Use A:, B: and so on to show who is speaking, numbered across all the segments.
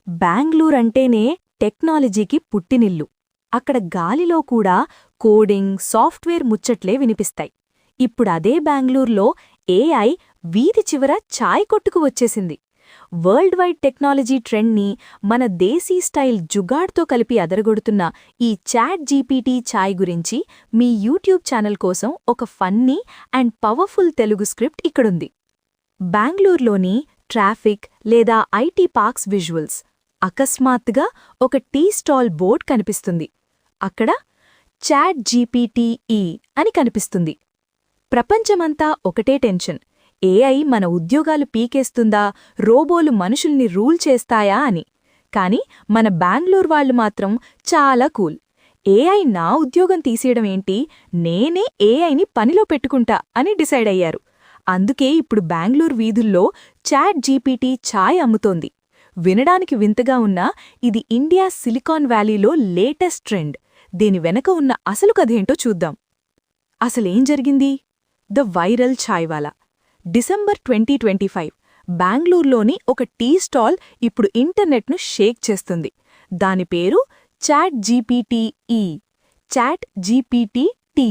A: బెంగళూరు అంటేనే టెక్నాలజీకి పుట్టినిల్లు. అక్కడ గాలిలో కూడా కోడింగ్, సాఫ్ట్వేర్ ముచ్చట్లే వినిపిస్తాయి. ఇప్పుడదే బెంగళూరులో ఏఐ వీధి చివర చాయ్ కొట్టుకు వచ్చేసింది. వరల్డ్ వైడ్ టెక్నాలజీ ట్రెండ్ని మన దేశీ స్టైల్ జుగాడ్తో కలిపి అదరగొడుతున్న ఈ చాట్ జీపీటీ చాయ్ గురించి మీ యూట్యూబ్ ఛానల్ కోసం ఒక funny and powerful Telugu script ఇక్కడుంది. బెంగళూరులోని ట్రాఫిక్ లేదా ఐటీ పార్క్స్ విజువల్స్. అకస్మాత్తుగా ఒక టీ స్టాల్ బోర్డ్ కనిపిస్తుంది. అక్కడ చాట్ జీపీటీఈ అని కనిపిస్తుంది. ప్రపంచమంతా ఒకటే టెన్షన్, ఏఐ మన ఉద్యోగాలు పీకేస్తుందా, రోబోలు మనుషుల్ని రూల్ చేస్తాయా అని. కాని మన బెంగళూరు వాళ్లు మాత్రం చాలా కూల్. ఏఐ నా ఉద్యోగం తీసేయడమేంటి, నేనే ఏఐని పనిలో పెట్టుకుంటా అని డిసైడ్ అయ్యారు. అందుకే ఇప్పుడు బెంగళూరు వీధుల్లో చాట్ జీపీటీ ఛాయ్ అమ్ముతోంది. వినడానికి వింతగా ఉన్నా ఇది ఇండియా సిలికాన్ వ్యాలీలో లేటెస్ట్ ట్రెండ్. దీని వెనక ఉన్న అసలు కథేంటో చూద్దాం. అసలేం జరిగింది? The viral chaiwala. డిసెంబర్ 2025 బెంగళూరులోని ఒక టీ స్టాల్ ఇప్పుడు ఇంటర్నెట్ను షేక్ చేస్తుంది. దాని పేరు చాట్ జీపీటీఈ. చాట్ జీపీటీ టీ.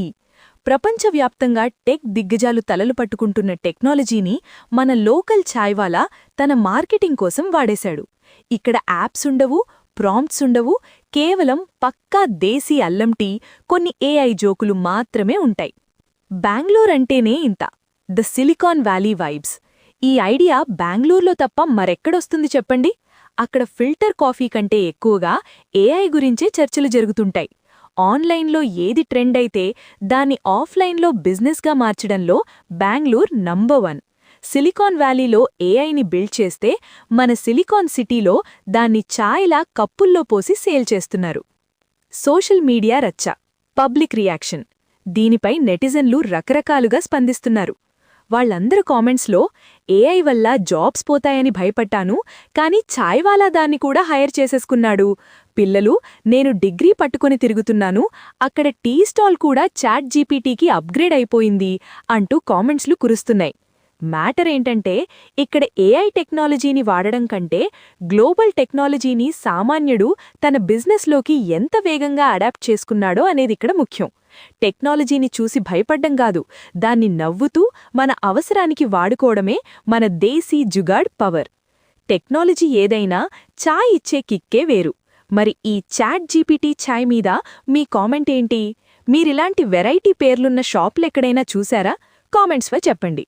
A: ప్రపంచవ్యాప్తంగా టెక్ దిగ్గజాలు తలలు పట్టుకుంటున్న టెక్నాలజీని మన లోకల్ ఛాయ్వాలా తన మార్కెటింగ్ కోసం వాడేశాడు. ఇక్కడ యాప్స్ ఉండవు, ప్రాంప్ట్స్ ఉండవు, కేవలం పక్కా దేశీ అల్లం టీ, కొన్ని ఏఐ జోకులు మాత్రమే ఉంటాయి. బెంగళూరు అంటేనే ఇంత, ద సిలికాన్ వ్యాలీ వైబ్స్. ఈ ఐడియా బెంగళూరులో తప్ప మరెక్కడొస్తుంది చెప్పండి? అక్కడ ఫిల్టర్ కాఫీ కంటే ఎక్కువగా ఏఐ గురించే చర్చలు జరుగుతుంటాయి. ఆన్లైన్లో ఏది ట్రెండ్ అయితే దాన్ని ఆఫ్లైన్లో బిజినెస్గా మార్చడంలో బెంగళూరు నంబర్ 1. సిలికాన్ వ్యాలీలో ఏఐని బిల్డ్ చేస్తే మన సిలికాన్ సిటీలో దాన్ని ఛాయ్లా కప్పుల్లో పోసి సేల్ చేస్తున్నారు. సోషల్ మీడియా రచ్చ, పబ్లిక్ రియాక్షన్. దీనిపై నెటిజన్లు రకరకాలుగా స్పందిస్తున్నారు. వాళ్లందరూ కామెంట్స్లో ఏఐ వల్ల జాబ్స్ పోతాయని భయపడ్డాను, కానీ ఛాయ్వాలా దాన్ని కూడా హైర్ చేసేసుకున్నాడు. పిల్లలు, నేను డిగ్రీ పట్టుకుని తిరుగుతున్నాను, అక్కడ టీ స్టాల్ కూడా చాట్ జీపీటీకి అప్గ్రేడ్ అయిపోయింది అంటూ కామెంట్స్లు కురుస్తున్నాయి. మ్యాటర్ ఏంటంటే ఇక్కడ ఏఐ టెక్నాలజీని వాడడం కంటే గ్లోబల్ టెక్నాలజీని సామాన్యుడు తన బిజినెస్లోకి ఎంత వేగంగా అడాప్ట్ చేసుకున్నాడో అనేది ఇక్కడ ముఖ్యం. టెక్నాలజీని చూసి భయపడ్డం కాదు, దాన్ని నవ్వుతూ మన అవసరానికి వాడుకోవడమే మన దేశీ జుగాడ్ పవర్. టెక్నాలజీ ఏదైనా ఛాయ్ ఇచ్చే కిక్కే వేరు. మరి ఈ చాట్ జీపీటీ ఛాయ్ మీద మీ కామెంట్ ఏంటి? మీరిలాంటి వెరైటీ పేర్లున్న షాపులెక్కడైనా చూశారా? కామెంట్స్లో చెప్పండి.